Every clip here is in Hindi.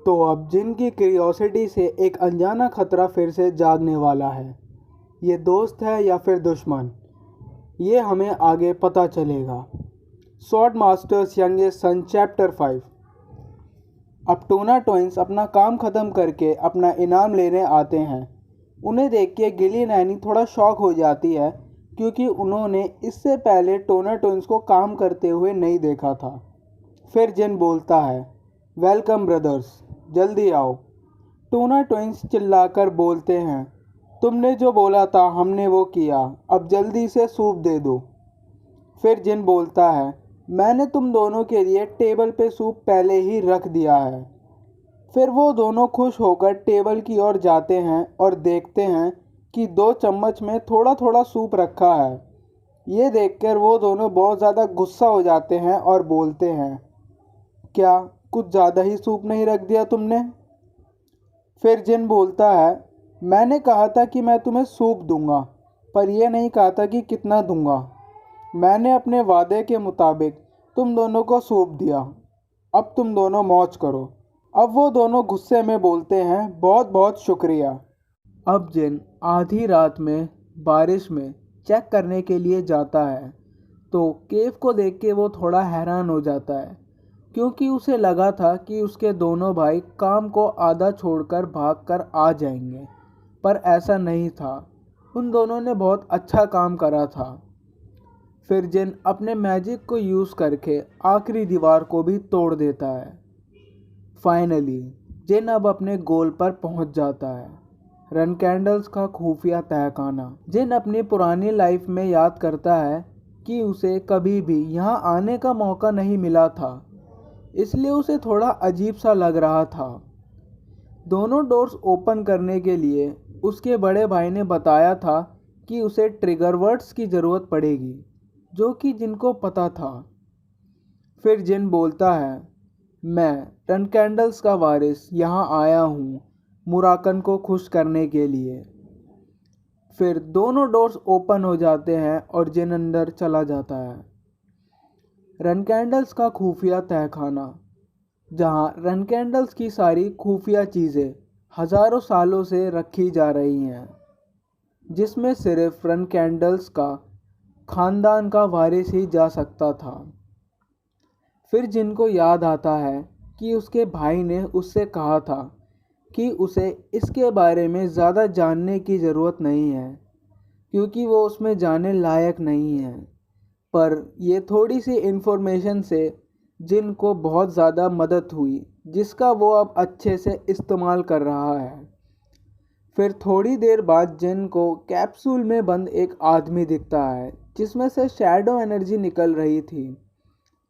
तो अब जिन की क्यूरियोसिटी से एक अनजाना खतरा फिर से जागने वाला है। ये दोस्त है या फिर दुश्मन, ये हमें आगे पता चलेगा। Sword masters youngest son chapter 5। अब टोना ट्विंस अपना काम ख़त्म करके अपना इनाम लेने आते हैं। उन्हें देख के गिली नैनी थोड़ा शॉक हो जाती है, क्योंकि उन्होंने इससे पहले टोना ट्विंस को काम करते हुए नहीं देखा था। फिर जिन बोलता है, वेलकम ब्रदर्स, जल्दी आओ। टोना ट्विंस चिल्लाकर बोलते हैं, तुमने जो बोला था हमने वो किया, अब जल्दी से सूप दे दो। फिर जिन बोलता है, मैंने तुम दोनों के लिए टेबल पे सूप पहले ही रख दिया है। फिर वो दोनों खुश होकर टेबल की ओर जाते हैं और देखते हैं कि 2 चम्मच में थोड़ा थोड़ा सूप रखा है। ये देखकर वो दोनों बहुत ज़्यादा गुस्सा हो जाते हैं और बोलते हैं, क्या कुछ ज़्यादा ही सूप नहीं रख दिया तुमने? फिर जिन बोलता है, मैंने कहा था कि मैं तुम्हें सूप दूंगा, पर यह नहीं कहा था कि कितना दूंगा। मैंने अपने वादे के मुताबिक तुम दोनों को सूप दिया, अब तुम दोनों मौज करो। अब वो दोनों गुस्से में बोलते हैं, बहुत बहुत शुक्रिया। अब जिन आधी रात में बारिश में चेक करने के लिए जाता है, तो केव को देख के वो थोड़ा हैरान हो जाता है, क्योंकि उसे लगा था कि उसके दोनों भाई काम को आधा छोड़कर भागकर आ जाएंगे, पर ऐसा नहीं था। उन दोनों ने बहुत अच्छा काम करा था। फिर जिन अपने मैजिक को यूज़ करके आखिरी दीवार को भी तोड़ देता है। फाइनली जिन अब अपने गोल पर पहुंच जाता है, रन कैंडल्स का खुफिया तहखाना। जिन अपनी पुरानी लाइफ में याद करता है कि उसे कभी भी यहाँ आने का मौका नहीं मिला था, इसलिए उसे थोड़ा अजीब सा लग रहा था। दोनों डोर्स ओपन करने के लिए उसके बड़े भाई ने बताया था कि उसे ट्रिगर वर्ड्स की ज़रूरत पड़ेगी, जो कि जिनको पता था। फिर जिन बोलता है, मैं रन कैंडल्स का वारिस यहाँ आया हूँ मुराकन को खुश करने के लिए। फिर दोनों डोर्स ओपन हो जाते हैं और जिन अंदर चला जाता है। रन कैंडल्स का खुफिया तहखाना, जहाँ रन कैंडल्स की सारी खुफिया चीज़ें हज़ारों सालों से रखी जा रही हैं, जिसमें सिर्फ रन कैंडल्स का खानदान का वारिस ही जा सकता था। फिर जिनको याद आता है कि उसके भाई ने उससे कहा था कि उसे इसके बारे में ज़्यादा जानने की ज़रूरत नहीं है, क्योंकि वो उसमें जाने लायक नहीं है। पर ये थोड़ी सी इन्फॉर्मेशन से जिनको बहुत ज़्यादा मदद हुई, जिसका वो अब अच्छे से इस्तेमाल कर रहा है। फिर थोड़ी देर बाद जिन को कैप्सूल में बंद एक आदमी दिखता है, जिसमें से शैडो एनर्जी निकल रही थी,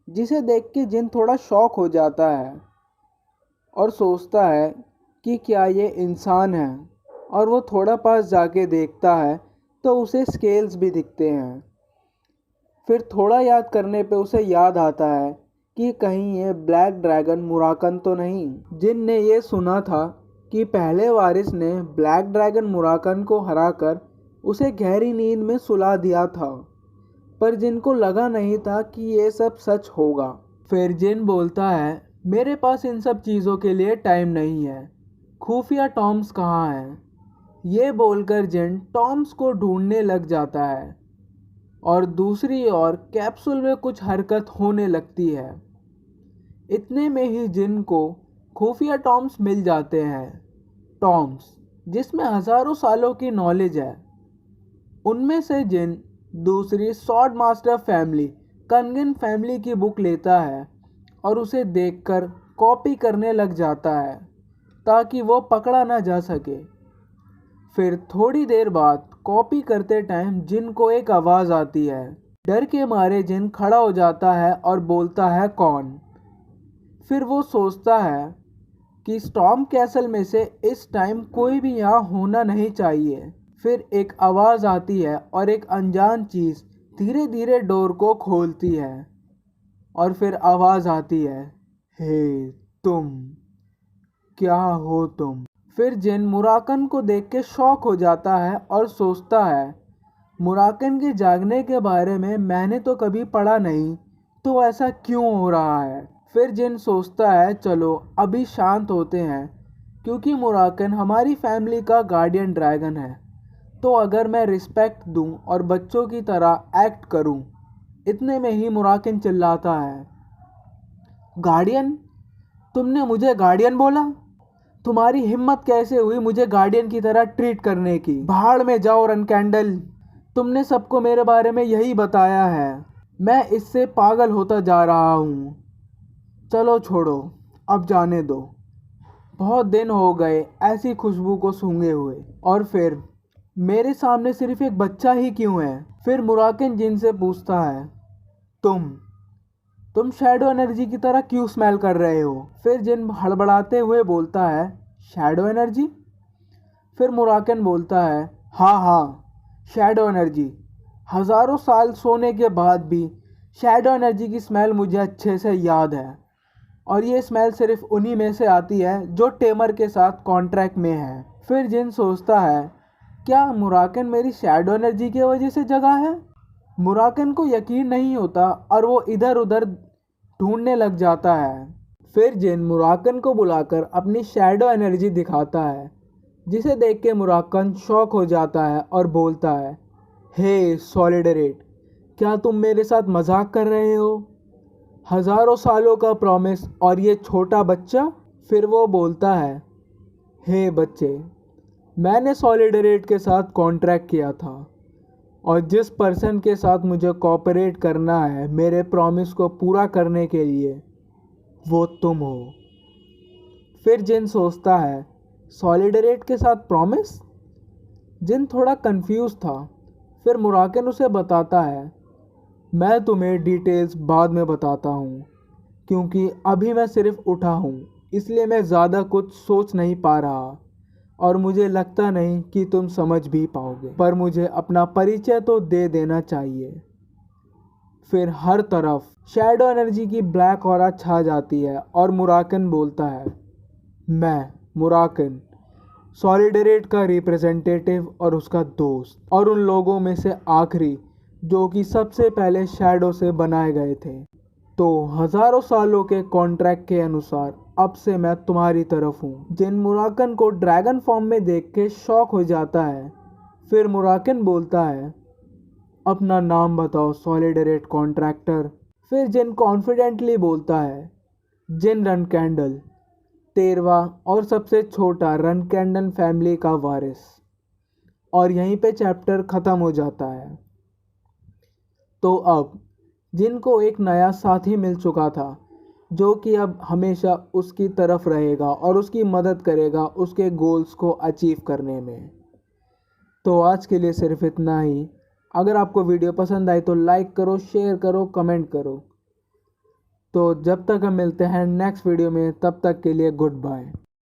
जिसे देख के जिन थोड़ा शॉक हो जाता है और सोचता है कि क्या ये इंसान है। और वो थोड़ा पास जाके देखता है तो उसे स्केल्स भी दिखते हैं। फिर थोड़ा याद करने पे उसे याद आता है कि कहीं ये ब्लैक ड्रैगन मुराकन तो नहीं। जिन ने ये सुना था कि पहले वारिस ने ब्लैक ड्रैगन मुराकन को हराकर उसे गहरी नींद में सुला दिया था, पर जिनको लगा नहीं था कि ये सब सच होगा। फिर जिन बोलता है, मेरे पास इन सब चीज़ों के लिए टाइम नहीं है, खुफिया टॉम्स कहाँ हैं? ये बोलकर जिन टॉम्स को ढूंढने लग जाता है और दूसरी ओर कैप्सूल में कुछ हरकत होने लगती है। इतने में ही जिन को खुफिया टॉम्स मिल जाते हैं, टॉम्स जिसमें हज़ारों सालों की नॉलेज है। उनमें से जिन दूसरी स्वॉर्ड मास्टर फैमिली कनगिन फैमिली की बुक लेता है और उसे देखकर कॉपी करने लग जाता है, ताकि वो पकड़ा ना जा सके। फिर थोड़ी देर बाद कॉपी करते टाइम जिन को एक आवाज़ आती है। डर के मारे जिन खड़ा हो जाता है और बोलता है, कौन? फिर वो सोचता है कि स्टॉर्म कैसल में से इस टाइम कोई भी यहाँ होना नहीं चाहिए। फिर एक आवाज़ आती है और एक अनजान चीज़ धीरे धीरे डोर को खोलती है और फिर आवाज़ आती है, हे तुम, क्या हो तुम? फिर जिन मुराकन को देख के शॉक हो जाता है और सोचता है, मुराकन के जागने के बारे में मैंने तो कभी पढ़ा नहीं, तो ऐसा क्यों हो रहा है? फिर जिन सोचता है चलो अभी शांत होते हैं, क्योंकि मुराकन हमारी फैमिली का गार्डियन ड्रैगन है, तो अगर मैं रिस्पेक्ट दूं और बच्चों की तरह एक्ट करूं। इतने में ही मुराकन चिल्लाता है, गार्डियन? तुमने मुझे गार्डियन बोला? तुम्हारी हिम्मत कैसे हुई मुझे गार्डियन की तरह ट्रीट करने की? भाड़ में जाओ रन कैंडल, तुमने सबको मेरे बारे में यही बताया है। मैं इससे पागल होता जा रहा हूँ। चलो छोड़ो, अब जाने दो। बहुत दिन हो गए ऐसी खुशबू को सूंघे हुए। और फिर मेरे सामने सिर्फ एक बच्चा ही क्यों है? फिर मुराकन जिन से पूछता है, तुम शैडो एनर्जी की तरह क्यों स्मेल कर रहे हो? फिर जिन हड़बड़ाते हुए बोलता है, शैडो एनर्जी? फिर मुराकन बोलता है, हाँ, शैडो एनर्जी। हज़ारों साल सोने के बाद भी शैडो एनर्जी की स्मेल मुझे अच्छे से याद है। और ये स्मेल सिर्फ उन्हीं में से आती है जो टेमर के साथ कॉन्ट्रैक्ट में है। फिर जिन सोचता है, क्या मुराकन मेरी शैडो एनर्जी की वजह से जगा है? मुराकन को यकीन नहीं होता और वो इधर उधर ढूंढने लग जाता है। फिर जिन मुराकन को बुलाकर अपनी शैडो एनर्जी दिखाता है, जिसे देख के मुराकन शॉक हो जाता है और बोलता है, हे सॉलिडरेट, क्या तुम मेरे साथ मजाक कर रहे हो? हज़ारों सालों का प्रॉमिस और ये छोटा बच्चा? फिर वो बोलता है, हे बच्चे, मैंने सॉलिडरेट के साथ कॉन्ट्रैक्ट किया था और जिस पर्सन के साथ मुझे कोऑपरेट करना है मेरे प्रॉमिस को पूरा करने के लिए, वो तुम हो। फिर जिन सोचता है, सॉलिडरेट के साथ प्रॉमिस? जिन थोड़ा कंफ्यूज था। फिर मुराकन उसे बताता है, मैं तुम्हें डिटेल्स बाद में बताता हूँ, क्योंकि अभी मैं सिर्फ उठा हूँ, इसलिए मैं ज़्यादा कुछ सोच नहीं पा रहा और मुझे लगता नहीं कि तुम समझ भी पाओगे, पर मुझे अपना परिचय तो दे देना चाहिए। फिर हर तरफ शैडो एनर्जी की ब्लैक ऑरा छा जाती है और मुराकन बोलता है, मैं मुराकन, सॉलिडरेट का रिप्रेजेंटेटिव और उसका दोस्त, और उन लोगों में से आखिरी जो कि सबसे पहले शैडो से बनाए गए थे। तो हज़ारों सालों के कॉन्ट्रैक्ट के अनुसार अब से मैं तुम्हारी तरफ हूँ। जिन मुराकन को ड्रैगन फॉर्म में देख के शॉक हो जाता है। फिर मुराकन बोलता है, अपना नाम बताओ सॉलिडरेट कॉन्ट्रैक्टर। फिर जिन कॉन्फिडेंटली बोलता है, जिन रन कैंडल, 13वां और सबसे छोटा रन कैंडल फैमिली का वारिस। और यहीं पे चैप्टर ख़त्म हो जाता है। तो अब जिनको एक नया साथी मिल चुका था, जो कि अब हमेशा उसकी तरफ रहेगा और उसकी मदद करेगा उसके गोल्स को अचीव करने में। तो आज के लिए सिर्फ इतना ही। अगर आपको वीडियो पसंद आई तो लाइक करो, शेयर करो, कमेंट करो। तो जब तक हम मिलते हैं नेक्स्ट वीडियो में, तब तक के लिए गुड बाय।